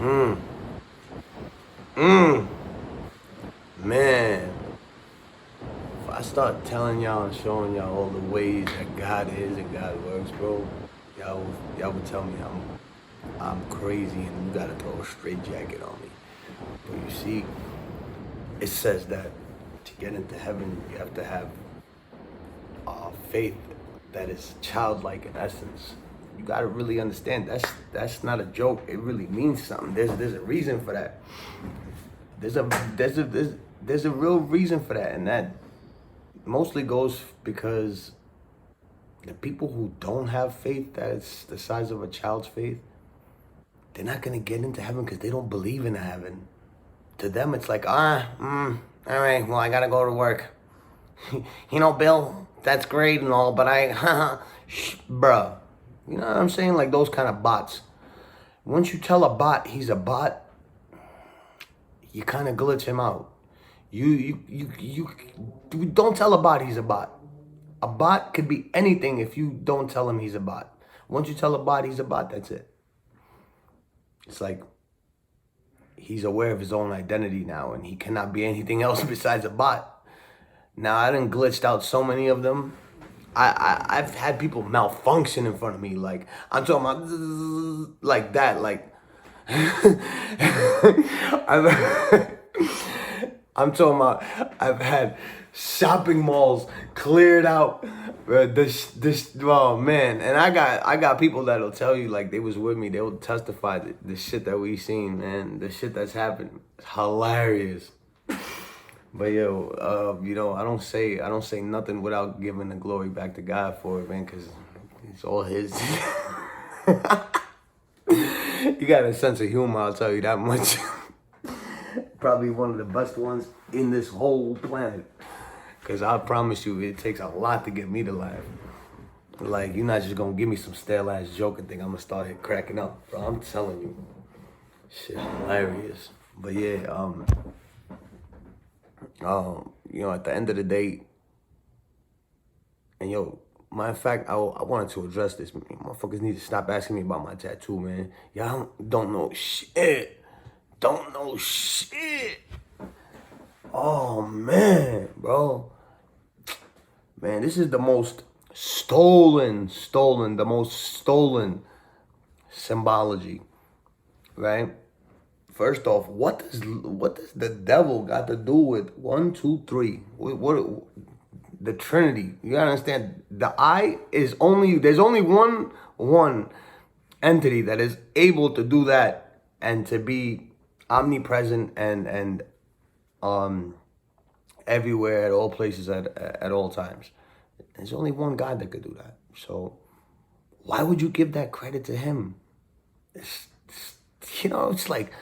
Mm, mm, man, if I start telling y'all and showing y'all all the ways that God is and God works, bro, y'all would tell me I'm crazy and you gotta throw a straight jacket on me. But you see, it says that to get into heaven, you have to have faith that is childlike in essence. You gotta really understand that's not a joke. It really means something. There's a reason for that. There's a there's a there's, there's a real reason for that, and that mostly goes because the people who don't have faith that's the size of a child's faith, they're not gonna get into heaven because they don't believe in heaven. To them, it's like, all right, well, I gotta go to work. Bill, that's great and all, but bruh. You know what I'm saying? Like those kind of bots. Once you tell a bot he's a bot, you kind of glitch him out. You don't tell a bot he's a bot. A bot could be anything if you don't tell him he's a bot. Once you tell a bot he's a bot, that's it. It's like he's aware of his own identity now and he cannot be anything else besides a bot. Now, I done glitched out so many of them. I've had people malfunction in front of me. Like, I'm talking about like that. Like, I'm talking about I've had shopping malls cleared out. Oh man, and I got people that'll tell you like they was with me. They will testify that the shit that we seen, man, the shit that's happened, is hilarious. But yo, I don't say nothing without giving the glory back to God for it, man, because it's all His. You got a sense of humor, I'll tell you that much. Probably one of the best ones in this whole planet. Because I promise you, it takes a lot to get me to laugh. Like, you're not just going to give me some stale-ass joke and think I'm going to start here cracking up. Bro, I'm telling you. Shit, hilarious. But yeah, at the end of the day, and matter of fact, I wanted to address this. Motherfuckers need to stop asking me about my tattoo, man. Y'all don't know shit. Don't know shit. Oh, man, bro. Man, this is the most stolen symbology, right? First off, what does the devil got to do with 1, 2, 3? What the Trinity? You gotta understand. The I is there's only one entity that is able to do that and to be omnipresent and everywhere at all places at all times. There's only one God that could do that. So why would you give that credit to him? It's like,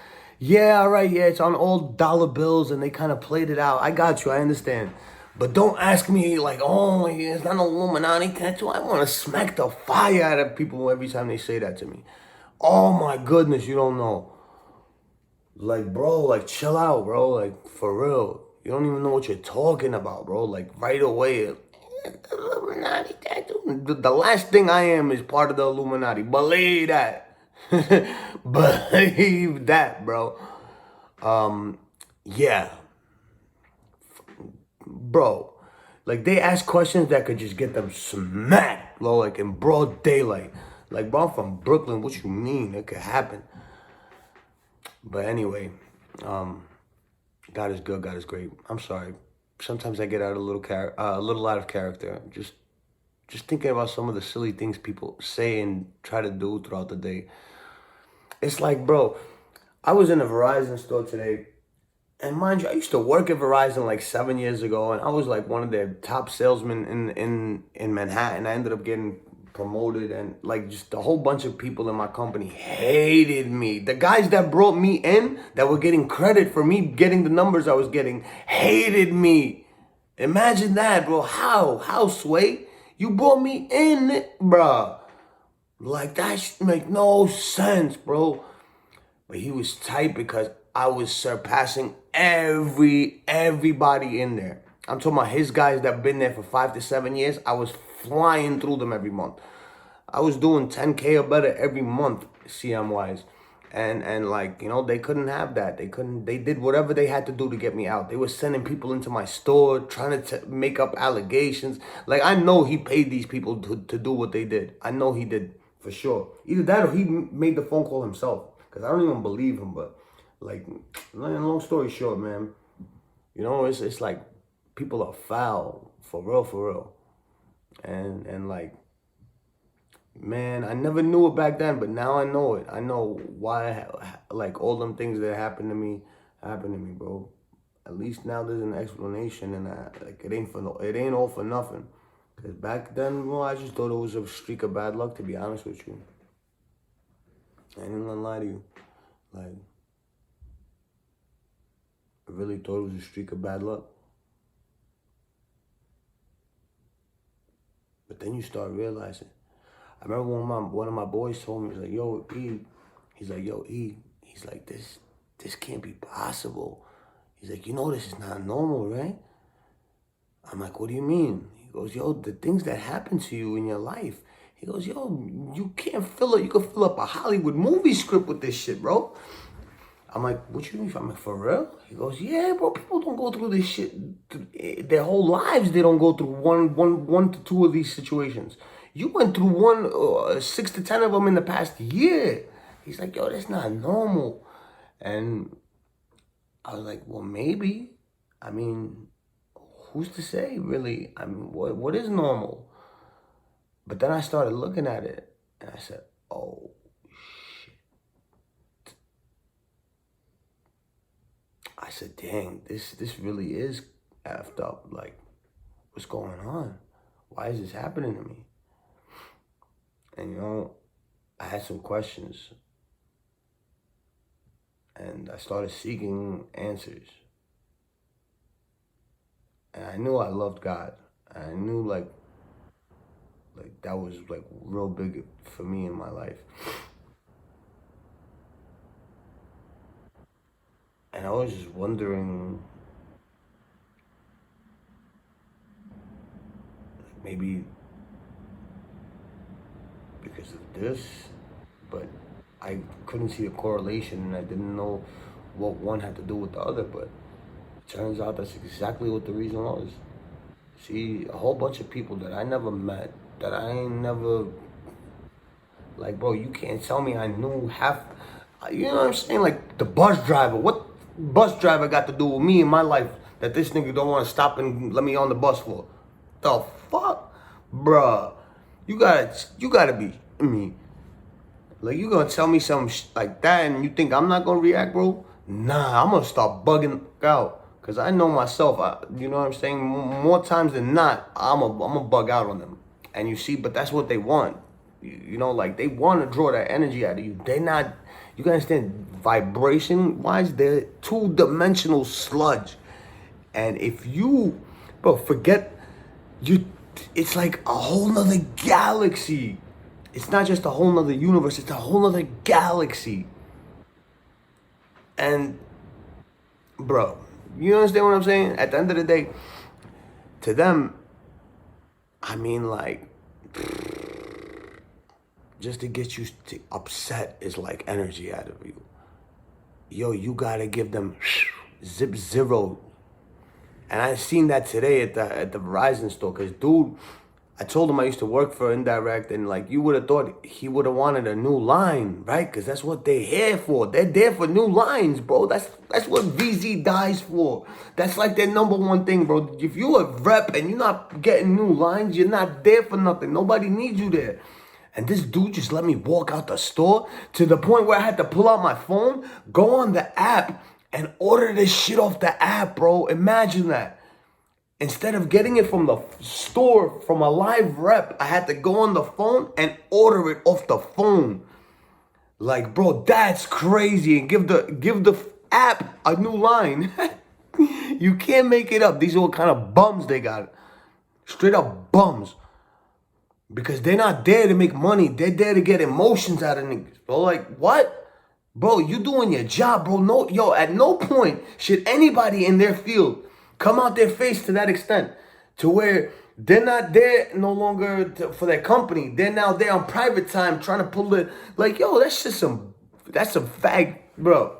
yeah, all right, yeah, it's on all dollar bills and they kind of played it out. I got you, I understand. But don't ask me like, oh, it's not an Illuminati tattoo. I want to smack the fire out of people every time they say that to me. Oh my goodness, you don't know. Like, bro, like, chill out, bro. Like, for real. You don't even know what you're talking about, bro. Like, right away, Illuminati tattoo. The last thing I am is part of the Illuminati. Believe that. Believe that, bro. Yeah. Bro. Like, they ask questions that could just get them smacked, bro, like in broad daylight. Like, bro, I'm from Brooklyn. What you mean? It could happen. But anyway, God is good. God is great. I'm sorry. Sometimes I get out a little out of character. Just thinking about some of the silly things people say and try to do throughout the day. It's like, bro, I was in a Verizon store today, and mind you, I used to work at Verizon like 7 years ago, and I was like one of their top salesmen in Manhattan. I ended up getting promoted, and like just a whole bunch of people in my company hated me. The guys that brought me in, that were getting credit for me getting the numbers I was getting, hated me. Imagine that, bro. How, Sway? You brought me in, bruh. Like, that should make no sense, bro. But he was tight because I was surpassing everybody in there. I'm talking about his guys that been there for 5 to 7 years. I was flying through them every month. I was doing 10K or better every month, CM-wise. And like, they couldn't have that. They did whatever they had to do to get me out. They were sending people into my store, trying to make up allegations. Like, I know he paid these people to do what they did. I know he did, for sure. Either that or he made the phone call himself. Because I don't even believe him, but, like, long story short, man, it's like, people are foul, for real, for real. And like, man, I never knew it back then, but now I know it. I know why, like, all them things that happened to me, bro. At least now there's an explanation, and like, it ain't all for nothing. Cause back then, well, I just thought it was a streak of bad luck. To be honest with you, I ain't gonna lie to you. Like, I really thought it was a streak of bad luck. But then you start realizing. I remember one of my boys told me, he's like, "Yo, E," he's like, "Yo, E," he's like, "This can't be possible." He's like, this is not normal, right?" I'm like, "What do you mean?" He goes, "Yo, the things that happen to you in your life." He goes, "Yo, you can't fill it. You can fill up a Hollywood movie script with this shit, bro." I'm like, "What you mean?" I'm like, "For real?" He goes, "Yeah, bro. People don't go through this shit their whole lives. They don't go through one to two of these situations. You went through 6 to 10 of them in the past year." He's like, "Yo, that's not normal." And I was like, "Well, maybe. I mean, who's to say, really? I mean, what is normal?" But then I started looking at it, and I said, "Oh, I said, dang, this really is effed up. Like, what's going on? Why is this happening to me?" And I had some questions, and I started seeking answers. And I knew I loved God. I knew, like that was like real big for me in my life. And I was just wondering, maybe because of this, but I couldn't see a correlation, and I didn't know what one had to do with the other. But it turns out that's exactly what the reason was. See, a whole bunch of people that I never met, that I ain't never, like, bro, you can't tell me I knew half, you know what I'm saying? Like, the bus driver, what bus driver got to do with me in my life that this nigga don't want to stop and let me on the bus for? The fuck? Bruh, you gotta be, I mean, like, you gonna tell me something like that and you think I'm not gonna react, bro? Nah, I'm gonna start bugging out. Cause I know myself, you know what I'm saying? More times than not, I'm a bug out on them. And you see, but that's what they want. Like, they want to draw that energy out of you. They're not, you can understand, vibration wise, they're two-dimensional sludge. And if you, bro, forget, you, it's like a whole nother galaxy. It's not just a whole nother universe, it's a whole nother galaxy. And, bro, you understand what I'm saying? At the end of the day, to them, I mean, like, just to get you upset is like energy out of you. Yo, you gotta give them zip zero. And I seen that today at the Verizon store. Cause dude, I told him I used to work for Indirect, and like, you would have thought he would have wanted a new line, right? Cause that's what they're here for. They're there for new lines, bro. That's what VZ dies for. That's like their number one thing, bro. If you a rep and you're not getting new lines, you're not there for nothing. Nobody needs you there. And this dude just let me walk out the store to the point where I had to pull out my phone, go on the app, and order this shit off the app, bro. Imagine that. Instead of getting it from the store, from a live rep, I had to go on the phone and order it off the phone. Like, bro, that's crazy. And give the app a new line. You can't make it up. These are what kind of bums they got. Straight up bums. Because they're not there to make money. They're there to get emotions out of niggas. Bro, like, what? Bro, you doing your job, bro. No, yo, at no point should anybody in their field come out their face to that extent. To where they're not there no longer for their company. They're now there on private time trying to pull it. Like, yo, that's just some That's a fact, bro.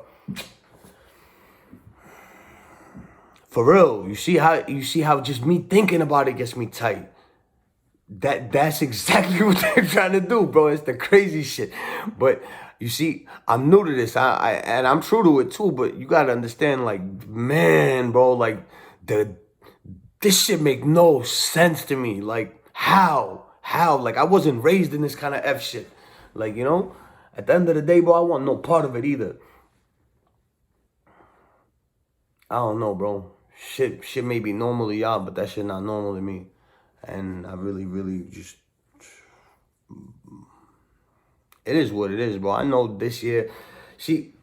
For real, you see how just me thinking about it gets me tight. That's exactly what they're trying to do, bro. It's the crazy shit. But you see, I'm new to this. And I'm true to it too. But you gotta understand, like, man, bro, like this shit make no sense to me. Like, how? Like, I wasn't raised in this kind of F shit. Like, at the end of the day, bro, I want no part of it either. I don't know, bro. Shit may be normal to y'all, but that shit not normal to me. And I really, really just, it is what it is, bro. I know this year, see,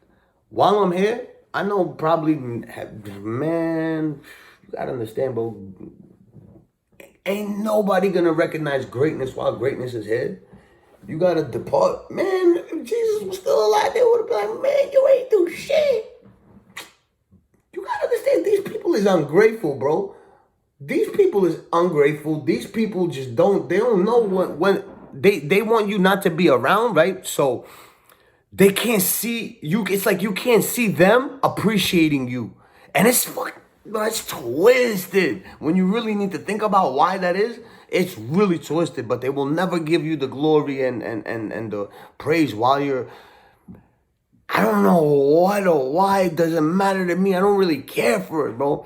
while I'm here, I know probably, man, you gotta understand, bro. Ain't nobody gonna recognize greatness while greatness is here. You gotta depart. Man, if Jesus was still alive, they would have been like, man, you ain't do shit. You gotta understand, these people is ungrateful, bro. These people is ungrateful. These people just they don't know when they want you not to be around, right? So they can't see you. It's like you can't see them appreciating you. And it's twisted. When you really need to think about why that is, it's really twisted. But they will never give you the glory and the praise while you're, I don't know what or why. It doesn't matter to me. I don't really care for it, bro.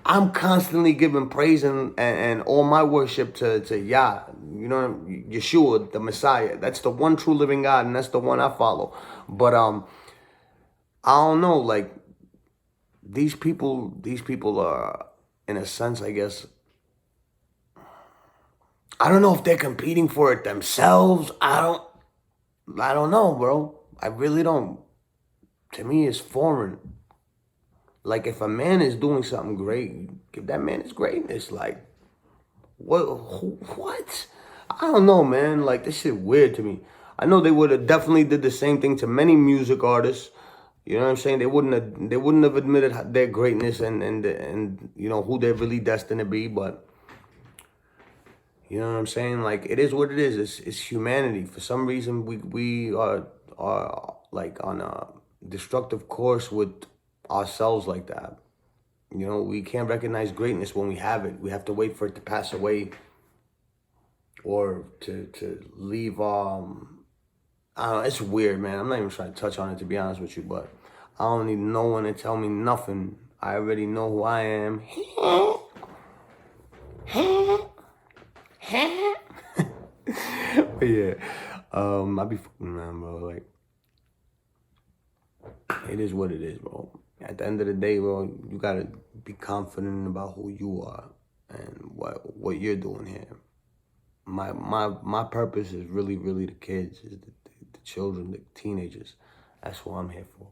I'm constantly giving praise and all my worship to Yah, Yeshua, the Messiah. That's the one true living God, and that's the one I follow. But I don't know, like these people are, in a sense, I guess. I don't know if they're competing for it themselves. I don't know, bro. I really don't. To me, it's foreign. Like, if a man is doing something great, give that man his greatness. Like, what? I don't know, man. Like, this shit weird to me. I know they would have definitely did the same thing to many music artists. You know what I'm saying? They wouldn't have admitted their greatness and who they're really destined to be. But you know what I'm saying? Like, it is what it is. It's humanity. For some reason, we are like on a destructive course with ourselves like that. We can't recognize greatness when we have it. We have to wait for it to pass away or to leave. I don't know. It's weird, man. I'm not even trying to touch on it, to be honest with you, but I don't need no one to tell me nothing. I already know who I am. But yeah, I be fucking around, bro. Like, it is what it is, bro. At the end of the day, bro, you gotta be confident about who you are and what you're doing here. My purpose is really, really the kids, is the children, the teenagers. That's what I'm here for.